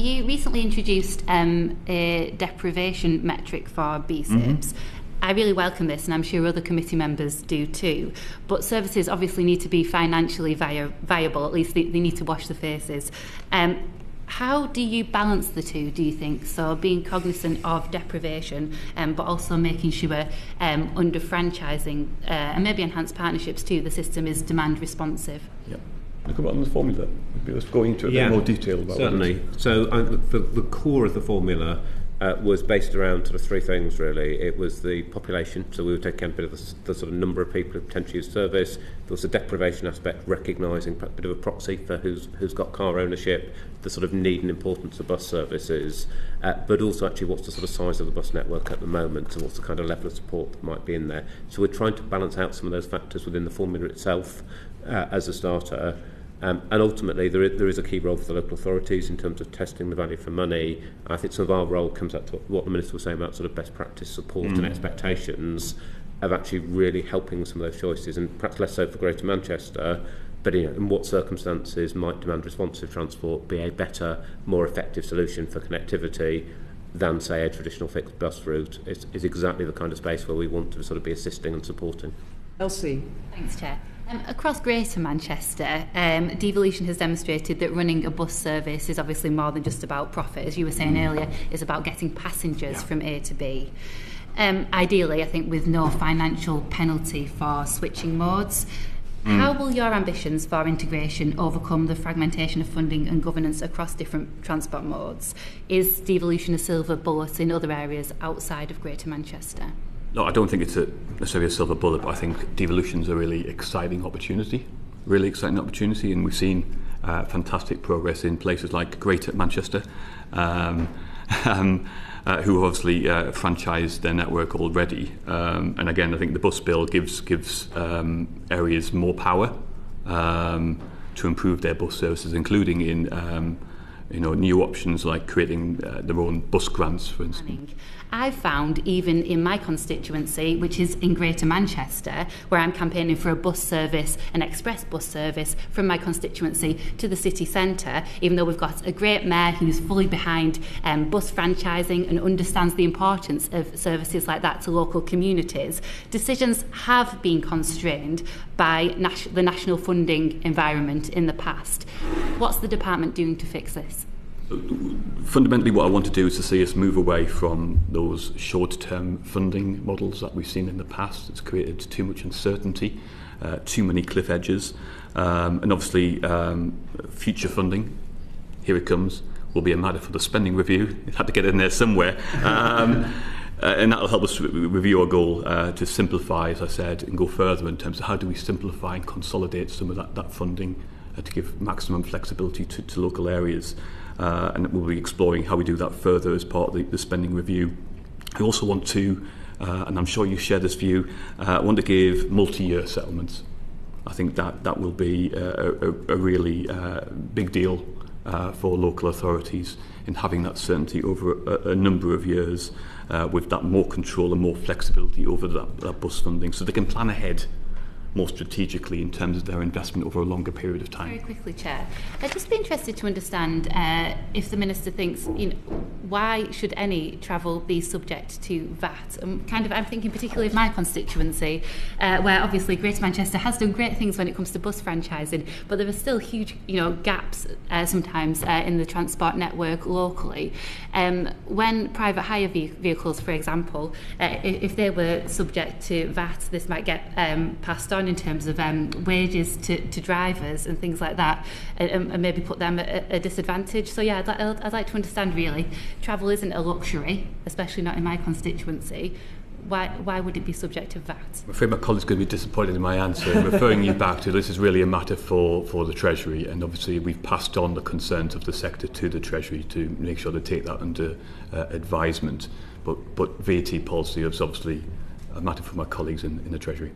You recently introduced a deprivation metric for BSIPs. I really welcome this, and I'm sure other committee members do too. But services obviously need to be financially viable, at least they need to wash the faces. How do you balance the two, do you think? So being cognizant of deprivation, but also making sure under franchising and maybe enhanced partnerships too, the system is demand responsive. Yeah. Look about on the formula. Maybe let's go into a bit more detail about certainly. So the core of the formula was based around sort of three things really. It was the population, so we were taking a bit of the sort of number of people who potentially use service. There was a deprivation aspect, recognising a bit of a proxy for who's got car ownership, the sort of need and importance of bus services, but also actually what's the sort of size of the bus network at the moment, so what's the kind of level of support that might be in there. So we're trying to balance out some of those factors within the formula itself as a starter. And ultimately, there is a key role for the local authorities in terms of testing the value for money. I think some of our role comes out to what the Minister was saying about sort of best practice support and expectations of actually really helping some of those choices, and perhaps less so for Greater Manchester, but in what circumstances might demand responsive transport be a better, more effective solution for connectivity than, say, a traditional fixed bus route is exactly the kind of space where we want to sort of be assisting and supporting. Elsie. Thanks, Chair. Across Greater Manchester, devolution has demonstrated that running a bus service is obviously more than just about profit. As you were saying earlier, it's about getting passengers from A to B. Ideally, I think with no financial penalty for switching modes. How will your ambitions for integration overcome the fragmentation of funding and governance across different transport modes? Is devolution a silver bullet in other areas outside of Greater Manchester? No, I don't think it's necessarily a silver bullet, but I think devolution is a really exciting opportunity, and we've seen fantastic progress in places like Greater Manchester, who obviously franchised their network already. And again, I think the bus bill gives areas more power to improve their bus services, including in new options like creating their own bus grants, for instance. I've found, even in my constituency, which is in Greater Manchester, where I'm campaigning for a bus service, an express bus service from my constituency to the city centre, even though we've got a great mayor who's fully behind bus franchising and understands the importance of services like that to local communities, decisions have been constrained by the national funding environment in the past. What's the department doing to fix this? Fundamentally, what I want to do is to see us move away from those short-term funding models that we've seen in the past. It's created too much uncertainty, too many cliff edges, and obviously future funding, here it comes, will be a matter for the spending review. It had to get in there somewhere. And that will help us review our goal to simplify, as I said, and go further in terms of how do we simplify and consolidate some of that funding to give maximum flexibility to local areas. And we'll be exploring how we do that further as part of the spending review. I also want to, and I'm sure you share this view, want to give multi-year settlements. I think that will be a really big deal for local authorities in having that certainty over a number of years with that more control and more flexibility over that bus funding, so they can plan ahead more strategically in terms of their investment over a longer period of time. Very quickly, Chair. I'd just be interested to understand if the Minister thinks, why should any travel be subject to VAT? I'm thinking particularly of my constituency, where obviously Greater Manchester has done great things when it comes to bus franchising, but there are still huge, gaps sometimes in the transport network locally. When private hire vehicles, for example, if they were subject to VAT, this might get passed on in terms of wages to drivers and things like that, and maybe put them at a disadvantage. So yeah, I'd like to understand really, travel isn't a luxury, especially not in my constituency. Why would it be subject to VAT? I'm afraid my colleague's going to be disappointed in my answer. Referring you back to this is really a matter for the Treasury, and obviously we've passed on the concerns of the sector to the Treasury to make sure they take that under advisement. But VAT policy is obviously a matter for my colleagues in the Treasury.